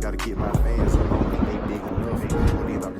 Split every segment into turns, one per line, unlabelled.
Gotta get my fans, I don't think they big enough.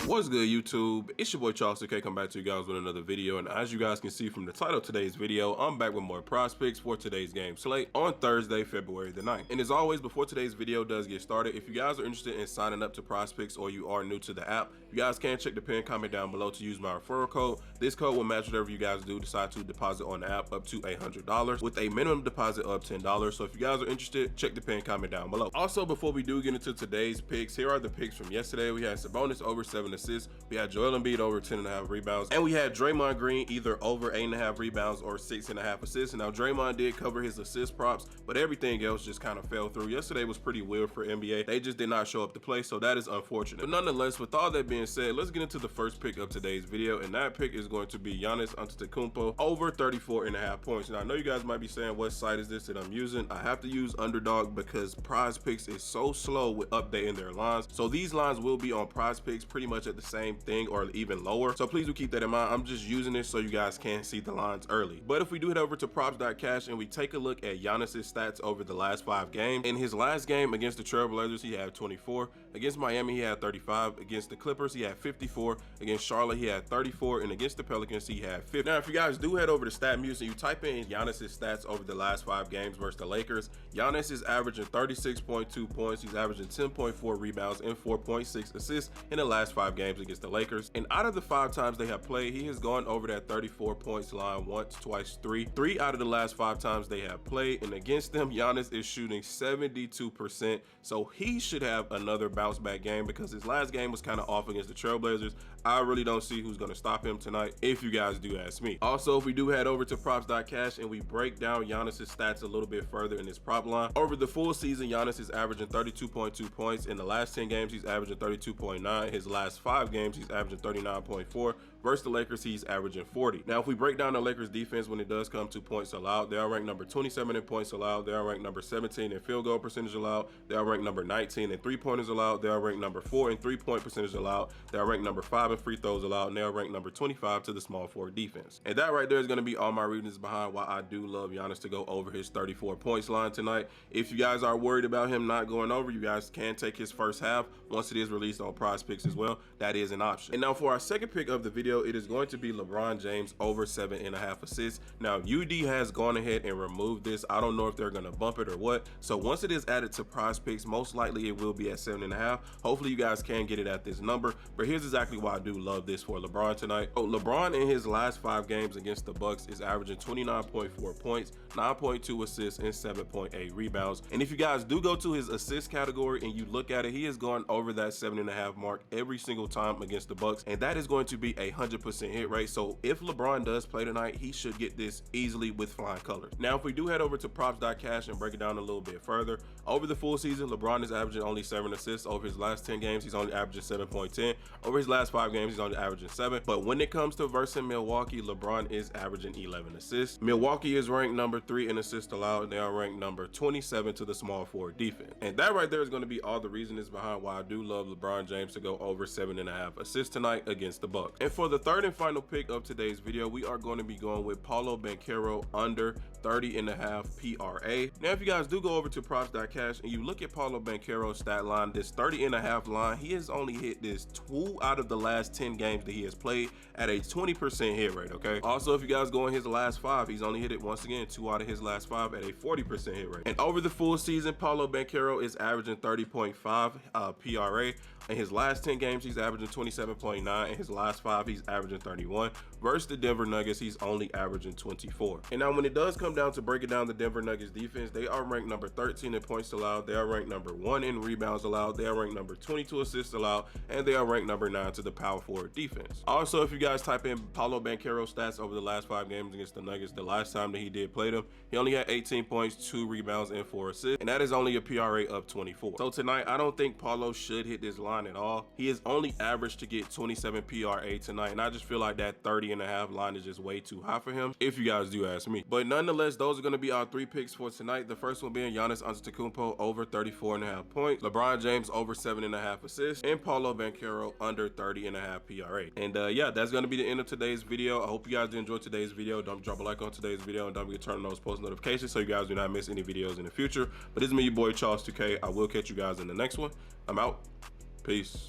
What's good, YouTube? It's your boy Charles UK, come back to you guys with another video, and as you guys can see from the title of today's video, I'm back with more PrizePicks for today's game slate on Thursday, February the 9th. And as always, before today's video does get started, if you guys are interested in signing up to PrizePicks or you are new to the app, you guys can check the pinned comment down below to use my referral code. This code will match whatever you guys do decide to deposit on the app up to $100 with a minimum deposit of $10. So if you guys are interested, check the pinned comment down below. Also, before we do get into today's picks, here are the picks from yesterday. We had Sabonis over 7 assists, we had Joel Embiid over 10.5 rebounds, and we had Draymond Green either over 8.5 rebounds or 6.5 assists. And now Draymond did cover his assist props, but everything else just kind of fell through. Yesterday was pretty weird for NBA. They just did not show up to play, so that is unfortunate. But nonetheless, with all that being said, let's get into the first pick of today's video, and that pick is going to be Giannis Antetokounmpo over 34.5 points. Now I know you guys might be saying, what site is this that I'm using? I have to use Underdog because PrizePicks is so slow with updating their lines, so these lines will be on PrizePicks pretty much at the same thing or even lower, so please do keep that in mind. I'm just using this so you guys can see the lines early. But if we do head over to props.cash and we take a look at Giannis's stats over the last 5 games, in his last game against the Trailblazers he had 24, against Miami he had 35, against the Clippers he had 54, against Charlotte he had 34, and against the Pelicans he had 50. Now if you guys do head over to StatMuse and you type in Giannis's stats over the last 5 games versus the Lakers, Giannis is averaging 36.2 points, he's averaging 10.4 rebounds and 4.6 assists in the last 5 games against the Lakers. And out of the 5 times they have played, he has gone over that 34 points line once, twice, 3 out of the last 5 times they have played, and against them Giannis is shooting 72%, so he should have another bounce back game because his last game was kind of off against the Trailblazers. I really don't see who's going to stop him tonight, if you guys do ask me. Also, if we do head over to props.cash and we break down Giannis's stats a little bit further in this prop line, over the full season Giannis is averaging 32.2 points. In the last 10 games he's averaging 32.9. His last 5 games he's averaging 39.4. Versus the Lakers he's averaging 40. Now if we break down the Lakers defense when it does come to points allowed, they are ranked number 27 in points allowed, they are ranked number 17 in field goal percentage allowed, they are ranked number 19 in 3-pointers allowed, they are ranked number 4 in 3-point percentage allowed, they are ranked number 5 in free throws allowed, and they are ranked number 25 to the small forward defense. And that right there is going to be all my reasons behind why I do love Giannis to go over his 34 points line tonight. If you guys are worried about him not going over, you guys can take his first half once it is released on PrizePicks as well. That is an option. And now for our second pick of the video, it is going to be LeBron James over 7.5 assists. Now UD has gone ahead and removed this. I don't know if they're going to bump it or what, so once it is added to PrizePicks, most likely it will be at 7.5. hopefully you guys can get it at this number, but here's exactly why I do love this for LeBron tonight. LeBron in his last 5 games against the Bucks is averaging 29.4 points, 9.2 assists, and 7.8 rebounds. And if you guys do go to his assist category and you look at it, he has gone over that 7.5 mark every single time against the Bucks, and that is going to be a 100% hit rate. So if LeBron does play tonight, he should get this easily with flying colors. Now if we do head over to props.cash and break it down a little bit further, over the full season LeBron is averaging only 7 assists. Over his last 10 games he's only averaging 7.10. Over his last 5 games he's only averaging 7. But when it comes to versus Milwaukee, LeBron is averaging 11 assists. Milwaukee is ranked number 3 in assists allowed, and they are ranked number 27 to the small forward defense. And that right there is going to be all the reasons behind why I do love LeBron James to go over 7.5 assists tonight against the Bucks. And for the third and final pick of today's video, we are going to be going with Paolo Banchero under 30.5 PRA. Now if you guys do go over to props.cash and you look at Paolo Banchero's stat line, this 30.5 line, he has only hit this 2 out of the last 10 games that he has played at a 20% hit rate. Okay, also if you guys go in his last 5, he's only hit it once again 2 out of his last 5 at a 40% hit rate. And over the full season Paolo Banchero is averaging 30.5 PRA. In his last 10 games he's averaging 27.9. In his last 5 he's averaging 31. Versus the Denver Nuggets he's only averaging 24. And now when it does come down to breaking down the Denver Nuggets defense, they are ranked number 13 in points allowed, they are ranked number 1 in rebounds allowed, they are ranked number 22 assists allowed, and they are ranked number 9 to the power forward defense. Also if you guys type in Paolo Banchero stats over the last 5 games against the Nuggets, the last time that he did play them, he only had 18 points, 2 rebounds, and 4 assists, and that is only a PRA of 24. So tonight I don't think Paolo should hit this line at all. He is only averaged to get 27 PRA tonight And I just feel like that 30.5 line is just way too high for him, if you guys do ask me. But nonetheless, those are going to be our 3 picks for tonight. The first one being Giannis Antetokounmpo over 34.5 points, LeBron James over 7.5 assists, and Paulo Banchero under 30.5 PRA. And yeah, that's going to be the end of today's video. I hope you guys did enjoy today's video. Don't drop a like on today's video, and don't forget to turn on those post notifications so you guys do not miss any videos in the future. But this is me, your boy Charles 2K. I will catch you guys in the next one. I'm out. Peace.